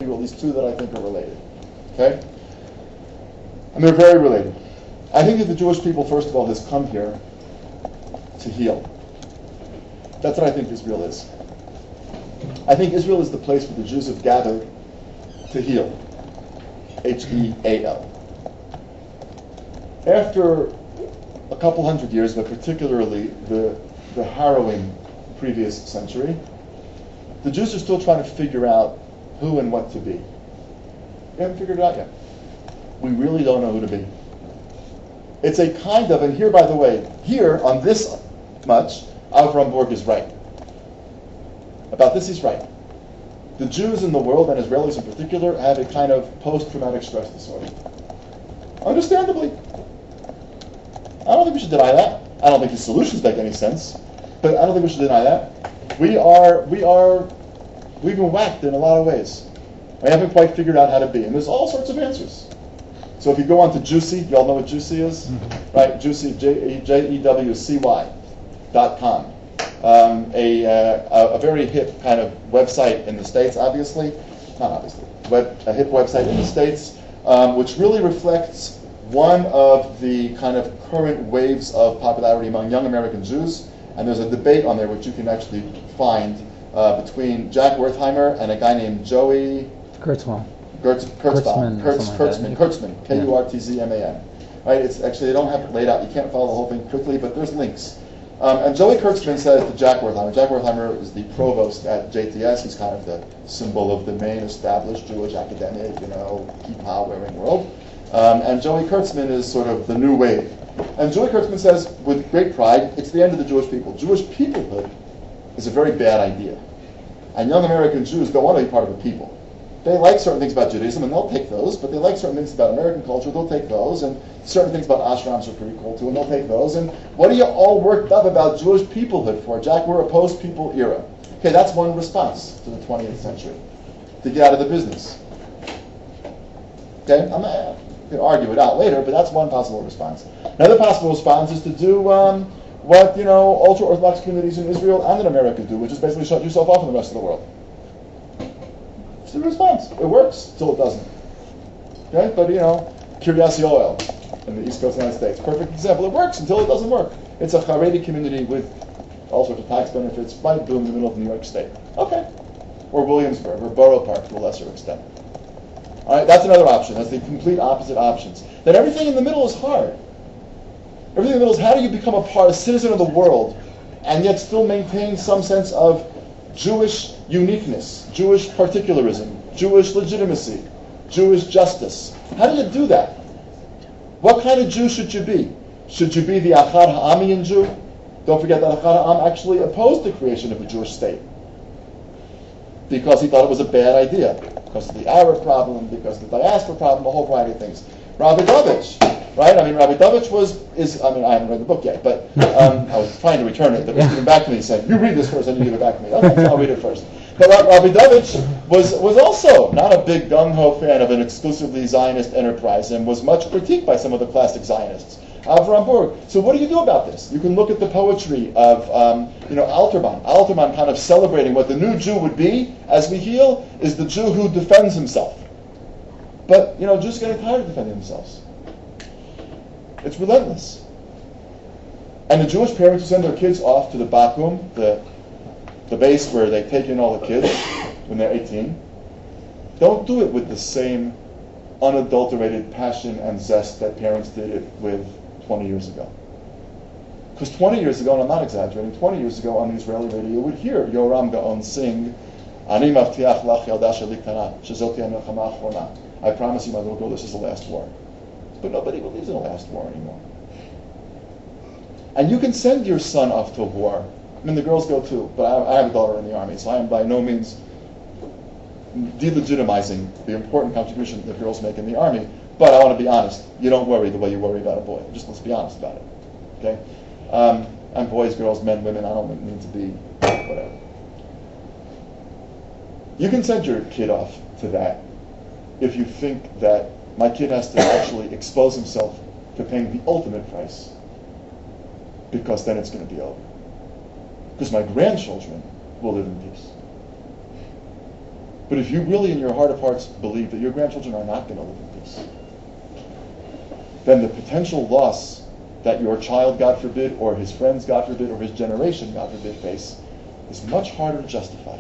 you at least two that I think are related. Okay? And they're very related. I think that the Jewish people, first of all, has come here to heal. That's what I think Israel is. I think Israel is the place where the Jews have gathered to heal. H-E-A-L. After a couple hundred years, but particularly the harrowing previous century, the Jews are still trying to figure out who and what to be. We haven't figured it out yet. We really don't know who to be. It's a kind of, and here, by the way, here on this much, Avram Borg is right. About this, he's right. The Jews in the world, and Israelis in particular, have a kind of post-traumatic stress disorder. Understandably. I don't think we should deny that. I don't think his solutions make any sense, but I don't think we should deny that. We've been whacked in a lot of ways. We haven't quite figured out how to be, and there's all sorts of answers. So if you go on to Juicy, y'all know what Juicy is? Mm-hmm. Right? Juicy, JEWCY.com. A very hip kind of website in the States, obviously. Not obviously. A hip website in the States, which really reflects one of the kind of current waves of popularity among young American Jews. And there's a debate on there which you can actually find between Jack Wertheimer and a guy named Joey Kurtzman, Kurtzman, right? It's actually, they don't have it laid out. You can't follow the whole thing quickly, but there's links. And Joey Kurtzman says to Jack Wertheimer. Jack Wertheimer is the provost at JTS. He's kind of the symbol of the main established Jewish academic, kippah wearing world. And Joey Kurtzman is sort of the new wave. And Joey Kurtzman says, with great pride, it's the end of the Jewish people. Jewish peoplehood is a very bad idea. And young American Jews don't want to be part of a people. They like certain things about Judaism, and they'll take those, but they like certain things about American culture, they'll take those, and certain things about ashrams are pretty cool too, and they'll take those. And what are you all worked up about Jewish peoplehood for? Jack, we're a post-people era. Okay, that's one response to the 20th century, to get out of the business. Okay, I'm not going to argue it out later, but that's one possible response. Another possible response is to do what ultra-Orthodox communities in Israel and in America do, which is basically shut yourself off from the rest of the world. It's the response. It works till it doesn't. Okay, but Kiryas Yoel in the East Coast of the United States, perfect example. It works until it doesn't work. It's a Haredi community with all sorts of tax benefits, right boom in the middle of New York State. Okay, or Williamsburg or Borough Park to a lesser extent. All right, that's another option. That's the complete opposite options. Then everything in the middle is hard. Everything in the middle is, how do you become a citizen of the world and yet still maintain some sense of Jewish uniqueness, Jewish particularism, Jewish legitimacy, Jewish justice? How do you do that? What kind of Jew should you be? Should you be the Achad Ha'amian Jew? Don't forget that Achad Ha'am actually opposed the creation of a Jewish state because he thought it was a bad idea, because of the Arab problem, because of the diaspora problem, a whole variety of things. Rabidovich, right? Rabidovich I haven't read the book yet, but I was trying to return it, but it was given back to me. He said, you read this first, then you give it back to me. Okay, so I'll read it first. But Rabidovich was also not a big gung-ho fan of an exclusively Zionist enterprise and was much critiqued by some of the classic Zionists. Avram Borg. So what do you do about this? You can look at the poetry of Alterman. Alterman kind of celebrating what the new Jew would be as we heal is the Jew who defends himself. But, Jews are getting tired of defending themselves. It's relentless. And the Jewish parents who send their kids off to the Bakum, the base where they take in all the kids when they're 18, don't do it with the same unadulterated passion and zest that parents did it with 20 years ago. Because 20 years ago, and I'm not exaggerating, 20 years ago on the Israeli radio, you would hear Yoram Gaon sing, Ani mavtiach lach yalda sheli ktana, shezot ha'milchama ha'achrona. I promise you, my little girl, this is the last war. But nobody believes in the last war anymore. And you can send your son off to war. The girls go too, but I have a daughter in the army, so I am by no means delegitimizing the important contribution that girls make in the army. But I want to be honest, you don't worry the way you worry about a boy. Just let's be honest about it. Okay? And boys, girls, men, women, I don't mean to be whatever. You can send your kid off to that if you think that my kid has to actually expose himself to paying the ultimate price, because then it's going to be over. Because my grandchildren will live in peace. But if you really in your heart of hearts believe that your grandchildren are not going to live in peace, then the potential loss that your child, God forbid, or his friends, God forbid, or his generation, God forbid, face is much harder to justify.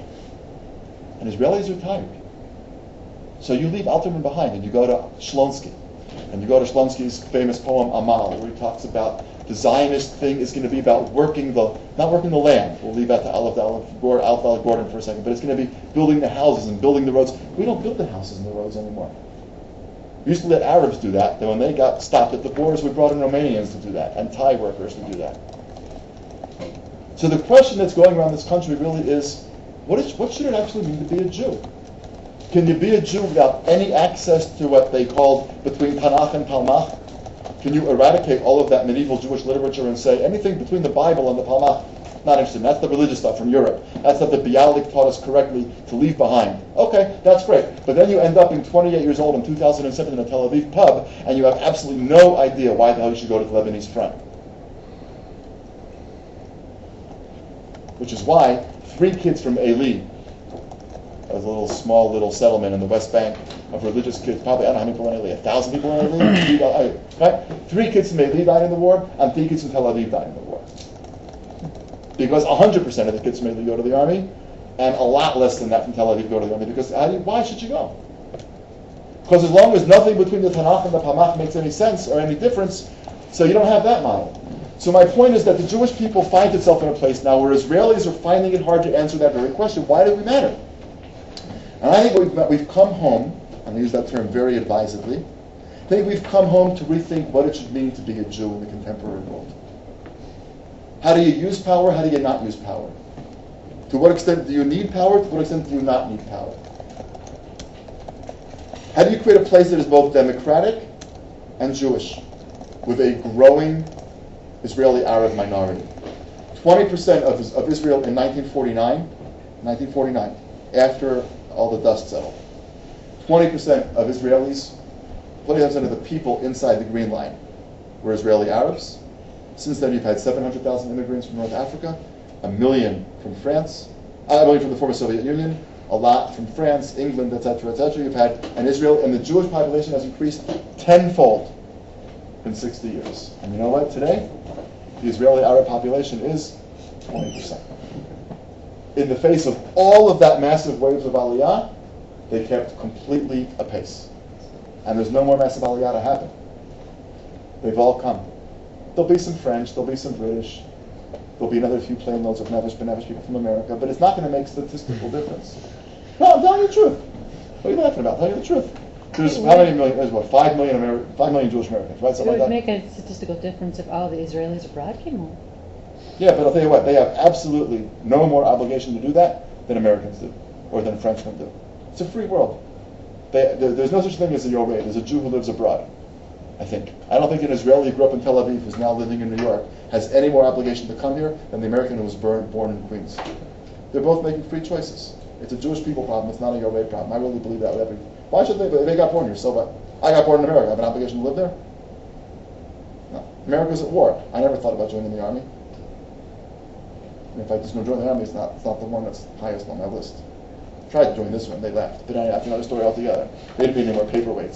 And Israelis are tired. So you leave Alterman behind and you go to Shlonsky. And you go to Shlonsky's famous poem Amal, where he talks about the Zionist thing is going to be about not working the land. We'll leave that to Aleph Gordon for a second. But it's going to be building the houses and building the roads. We don't build the houses and the roads anymore. We used to let Arabs do that. Then when they got stopped at the borders, we brought in Romanians to do that and Thai workers to do that. So the question that's going around this country really is, what should it actually mean to be a Jew? Can you be a Jew without any access to what they called between Tanakh and Talmud? Can you eradicate all of that medieval Jewish literature and say anything between the Bible and the Talmud? Not interested. That's the religious stuff from Europe. That's stuff that Bialik taught us correctly to leave behind. Okay, that's great. But then you end up being 28 years old in 2007 in a Tel Aviv pub, and you have absolutely no idea why the hell you should go to the Lebanese front. Which is why 3 kids from Eli, a small little settlement in the West Bank of religious kids, probably, I don't know how many people in Eli, 1,000 people in Eli? Right? 3 kids from Eli died in the war, and 3 kids from Tel Aviv died in the war. Because 100% of the kids from Eli go to the army, and a lot less than that from Tel Aviv go to the army. Because why should you go? Because as long as nothing between the Tanakh and the Talmud makes any sense or any difference, so you don't have that model. So my point is that the Jewish people find itself in a place now where Israelis are finding it hard to answer that very question. Why do we matter? And I think we've come home, and I use that term very advisedly, I think we've come home to rethink what it should mean to be a Jew in the contemporary world. How do you use power? How do you not use power? To what extent do you need power? To what extent do you not need power? How do you create a place that is both democratic and Jewish, with a growing Israeli Arab minority? 20% of Israel in 1949, after all the dust settled, 20% of Israelis, 20% of the people inside the Green Line were Israeli Arabs. Since then, you've had 700,000 immigrants from North Africa, 1 million from France, 1 million from the former Soviet Union, a lot from France, England, etc., etc. You've had an Israel, and the Jewish population has increased tenfold in 60 years. And you know what? Today, the Israeli Arab population is 20%. In the face of all of that massive waves of Aliyah, they kept completely apace. And there's no more massive Aliyah to happen. They've all come. There'll be some French, there'll be some British, there'll be another few plane loads of Nevish people from America, but it's not going to make statistical difference. No, I'm telling you the truth. What are you laughing about? I'm telling you the truth. There's how many million? There's what, 5 million Jewish Americans, right? Something it would make a statistical difference if all the Israelis abroad came home. Yeah, but I'll tell you what, they have absolutely no more obligation to do that than Americans do, or than Frenchmen do. It's a free world. There's no such thing as a Yoreh. There's a Jew who lives abroad, I think. I don't think an Israeli who grew up in Tel Aviv, who's now living in New York, has any more obligation to come here than the American who was born in Queens. They're both making free choices. It's a Jewish people problem. It's not a Yoreh problem. I really believe that with every... Why should they? They got born here, so what? I got born in America. I have an obligation to live there? No. America's at war. I never thought about joining the army. And if I just go join the army, it's not the one that's highest on my list. Tried to join this one, they left. But anyway, that's another story altogether. They didn't need any more paperweights.